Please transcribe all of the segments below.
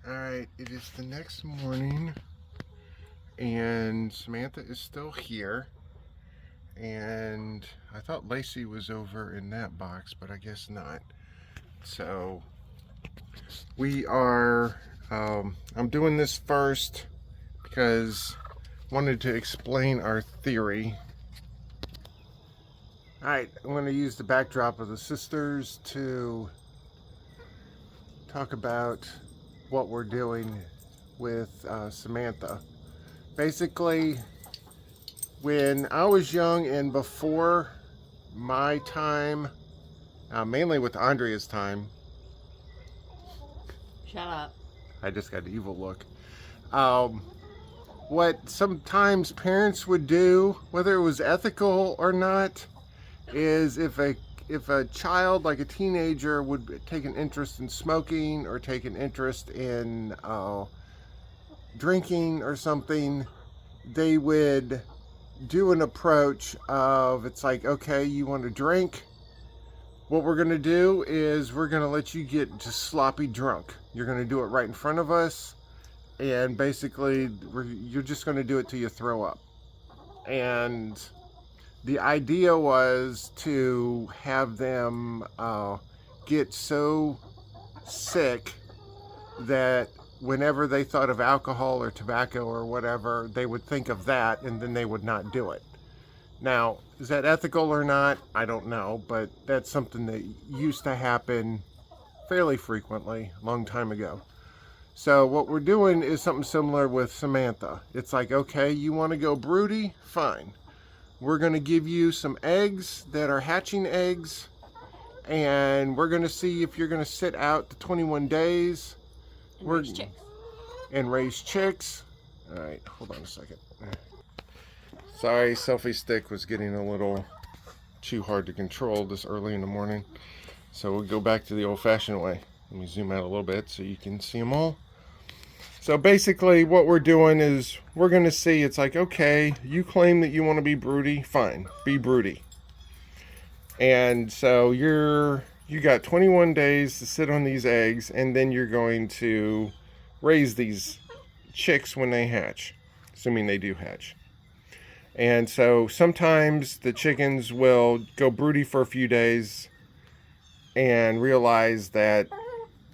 Alright, it is the next morning and Samantha is still here. And I thought Lacey was over in that box, but I guess not. So we are, I'm doing this first because I wanted to explain our theory. Alright, I'm going to use the backdrop of the sisters to talk about what we're doing with Samantha. Basically, when I was young and before my time, mainly with Andrea's time. Shut up. I just got an evil look. What sometimes parents would do, whether it was ethical or not, is if a child, like a teenager, would take an interest in smoking or take an interest in drinking or something, they would do an approach of, it's like, okay, you want to drink? What we're going to do is we're going to let you get just sloppy drunk. You're going to do it right in front of us, and basically you're just going to do it till you throw up. And the idea was to have them get so sick that whenever they thought of alcohol or tobacco or whatever, they would think of that and then they would not do it. Now, is that ethical or not? I don't know, but that's something that used to happen fairly frequently a long time ago. So what we're doing is something similar with Samantha. It's like, okay, you want to go broody? Fine. We're going to give you some eggs that are hatching eggs, and we're going to see if you're going to sit out the 21 days. And raise chicks. And raise chicks. All right, hold on a second. Sorry, selfie stick was getting a little too hard to control this early in the morning. So we'll go back to the old-fashioned way. Let me zoom out a little bit so you can see them all. So basically what we're doing is we're going to see, it's like, okay, you claim that you want to be broody, fine, be broody. And so you got 21 days to sit on these eggs, and then you're going to raise these chicks when they hatch, assuming they do hatch. And so sometimes the chickens will go broody for a few days and realize that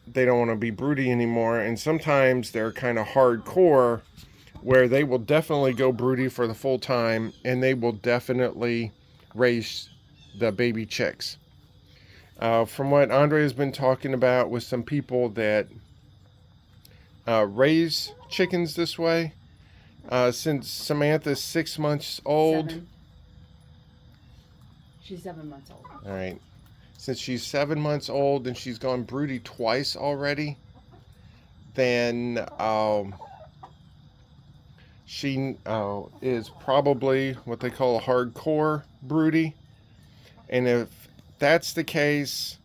they don't want to be broody anymore. And sometimes they're kind of hardcore where they will definitely go broody for the full time, and they will definitely raise the baby chicks. From what Andre has been talking about with some people that raise chickens this way, since Samantha's 6 months old. 7. She's 7 months old. All right. Since she's 7 months old and she's gone broody twice already, then she is probably what they call a hardcore broody. And if that's the case,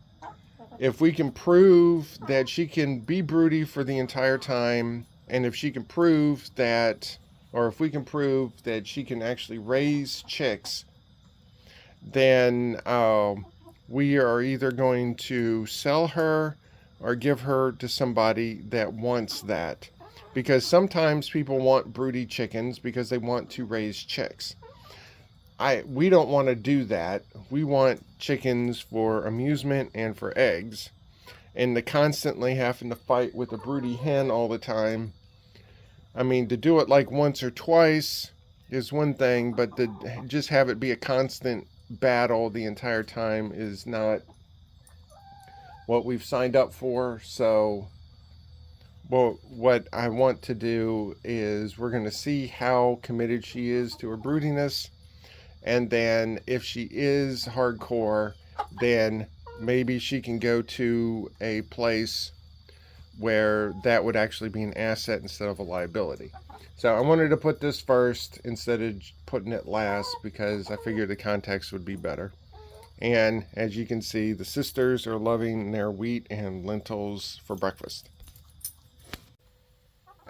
if we can prove that she can be broody for the entire time, and if she can prove that, or if we can prove that she can actually raise chicks, then we are either going to sell her or give her to somebody that wants that. Because sometimes people want broody chickens because they want to raise chicks. We don't want to do that. We want chickens for amusement and for eggs. And to constantly having to fight with a broody hen all the time, I mean, to do it like once or twice is one thing, but to just have it be a constant battle the entire time is not what we've signed up for. So what I want to do is we're going to see how committed she is to her broodiness, and then if she is hardcore, then maybe she can go to a place where that would actually be an asset instead of a liability. So I wanted to put this first instead of putting it last because I figured the context would be better. And as you can see, the sisters are loving their wheat and lentils for breakfast.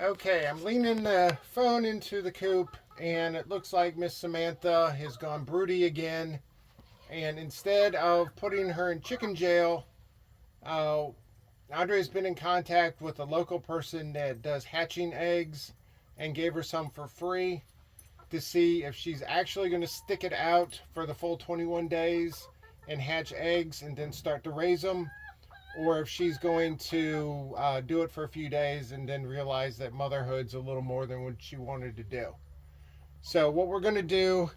Okay, I'm leaning the phone into the coop, and it looks like Miss Samantha has gone broody again. And instead of putting her in chicken jail, Andre's been in contact with a local person that does hatching eggs and gave her some for free to see if she's actually going to stick it out for the full 21 days and hatch eggs and then start to raise them, or if she's going to do it for a few days and then realize that motherhood's a little more than what she wanted to do. So what we're going to do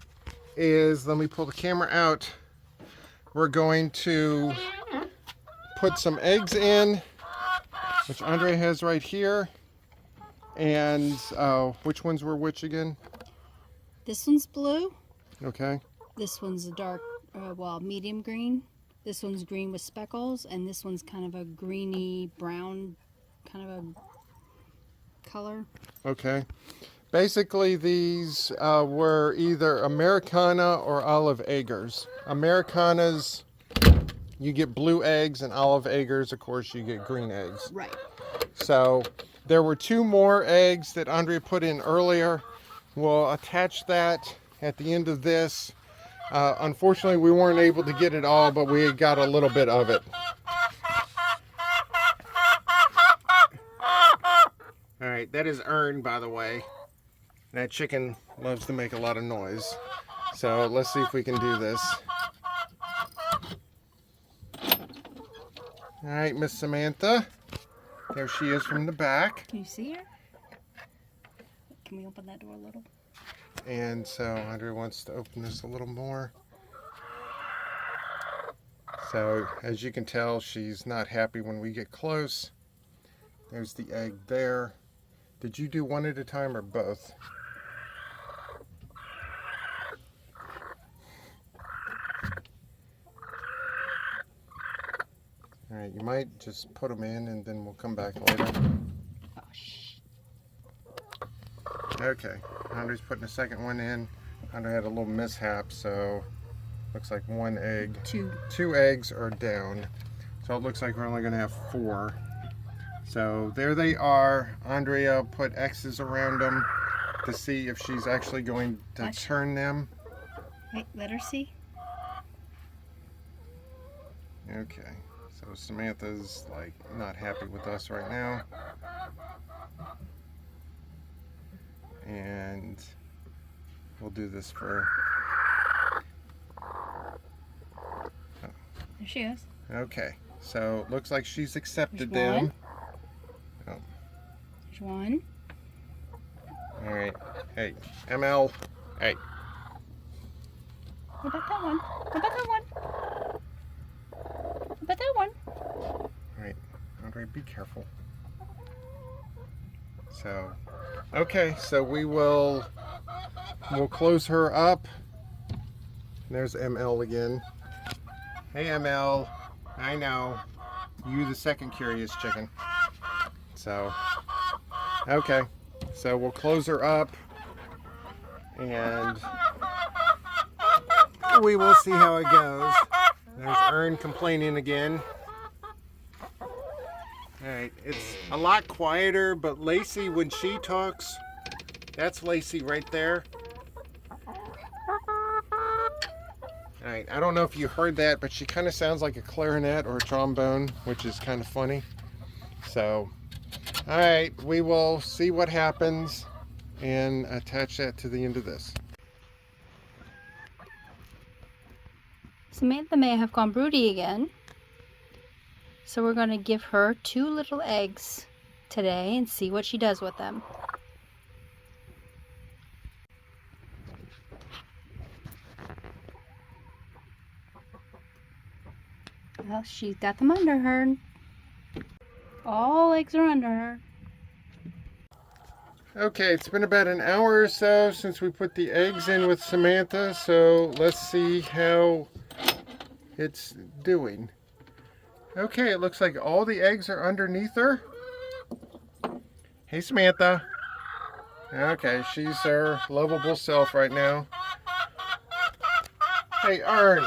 is, let me pull the camera out. We're going to put some eggs in, which Andre has right here. And which ones were which again? This one's blue. Okay. This one's a dark, medium green. This one's green with speckles, and this one's kind of a greeny brown kind of a color. Okay. Basically, these were either Americana or olive eggers. Americanas, you get blue eggs, and olive eggers, of course, you get green eggs. Right. So there were 2 more eggs that Andrea put in earlier. We'll attach that at the end of this. Unfortunately, we weren't able to get it all, but we got a little bit of it. All right, that is Ern, by the way. That chicken loves to make a lot of noise. So let's see if we can do this. All right, Miss Samantha. There she is from the back. Can you see her? Can we open that door a little? And so Andre wants to open this a little more. So as you can tell, she's not happy when we get close. There's the egg there. Did you do one at a time or both? All right, you might just put them in and then we'll come back later. Oh, shh. Okay, Andre's putting a second one in. Andre had a little mishap, so looks like 1 egg. 2 eggs are down. So it looks like we're only gonna have 4. So there they are. Andrea put X's around them to see if she's actually going to turn them. Wait, let her see. Okay, so Samantha's like not happy with us right now. And we'll do this for... There she is. Okay, so looks like she's accepted There's them. one. Oh. There's one. All right. Hey, ML. Hey. What about that one? What about that one? What about that one? All right, Andre, be careful. So, okay, so we'll close her up. There's ML again. Hey, ML. I know. You the second curious chicken. So, okay. So we'll close her up. And we will see how it goes. There's Ern complaining again. Alright, it's a lot quieter, but Lacey, when she talks, that's Lacey right there. Alright, I don't know if you heard that, but she kind of sounds like a clarinet or a trombone, which is kind of funny. So, alright, we will see what happens and attach that to the end of this. Samantha may have gone broody again. So we're going to give her 2 little eggs today and see what she does with them. Well, she's got them under her. All eggs are under her. Okay, it's been about an hour or so since we put the eggs in with Samantha, so let's see how it's doing. Okay, it looks like all the eggs are underneath her. Hey, Samantha. Okay, she's her lovable self right now. Hey, Ern.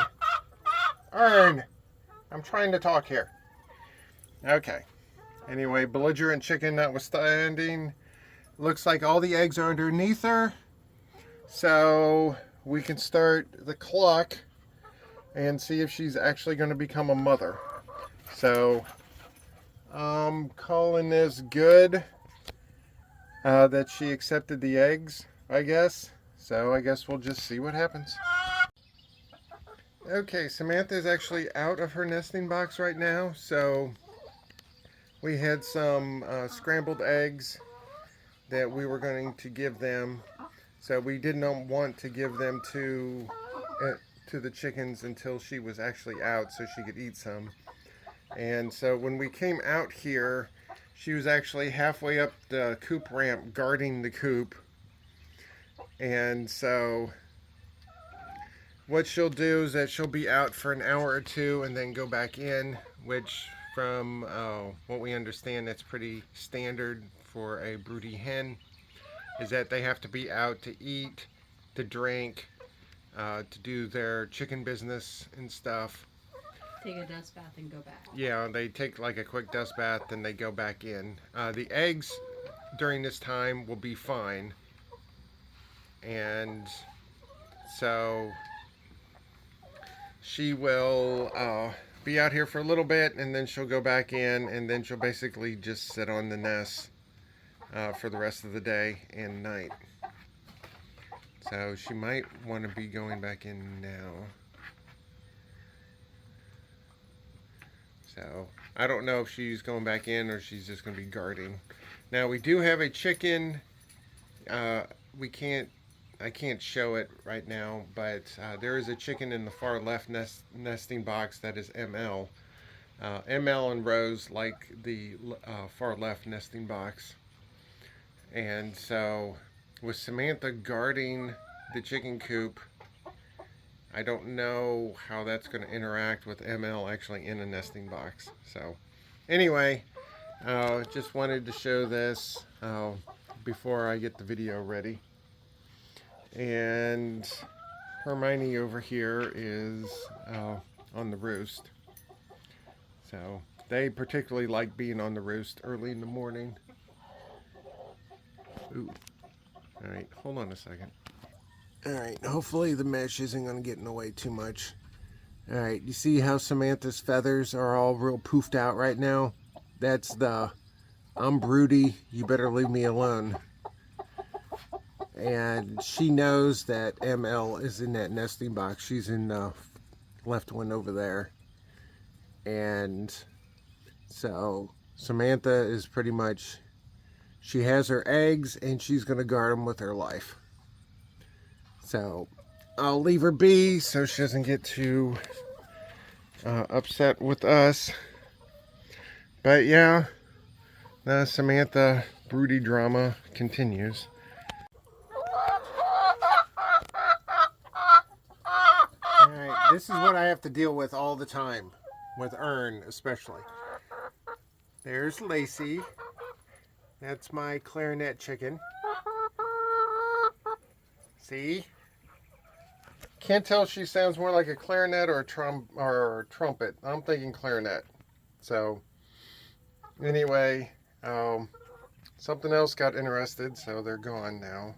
Ern. I'm trying to talk here. Okay. Anyway, belligerent chicken notwithstanding, looks like all the eggs are underneath her. So we can start the clock and see if she's actually going to become a mother. So I'm calling this good that she accepted the eggs, I guess. So I guess we'll just see what happens. Okay, Samantha is actually out of her nesting box right now. So we had some scrambled eggs that we were going to give them. So we did not want to give them to the chickens until she was actually out so she could eat some. And so when we came out here, she was actually halfway up the coop ramp guarding the coop. And so what she'll do is that she'll be out for an hour or two and then go back in, which from what we understand, that's pretty standard for a broody hen, is that they have to be out to eat, to drink, to do their chicken business and stuff. Take a dust bath and go back. Yeah, they take like a quick dust bath, then they go back in. The eggs during this time will be fine. And so she will be out here for a little bit, and then she'll go back in, and then she'll basically just sit on the nest for the rest of the day and night. So she might want to be going back in now. So I don't know if she's going back in or she's just going to be guarding. Now we do have a chicken. I can't show it right now, but there is a chicken in the far left nesting box that is ML. ML and Rose like the far left nesting box. And so with Samantha guarding the chicken coop, I don't know how that's going to interact with ML actually in a nesting box. So anyway, just wanted to show this before I get the video ready. And Hermione over here is on the roost. So they particularly like being on the roost early in the morning. Ooh. All right, hold on a second. All right, hopefully the mesh isn't going to get in the way too much. All right, you see how Samantha's feathers are all real poofed out right now? That's the, I'm broody, you better leave me alone. And she knows that ML is in that nesting box. She's in the left one over there. And so Samantha is pretty much, she has her eggs and she's going to guard them with her life. So I'll leave her be so she doesn't get too upset with us. But yeah, the Samantha broody drama continues. Alright, this is what I have to deal with all the time, with Ern especially. There's Lacey. That's my clarinet chicken. See? Can't tell if she sounds more like a clarinet or a trumpet. I'm thinking clarinet. So, anyway, something else got interested, so they're gone now.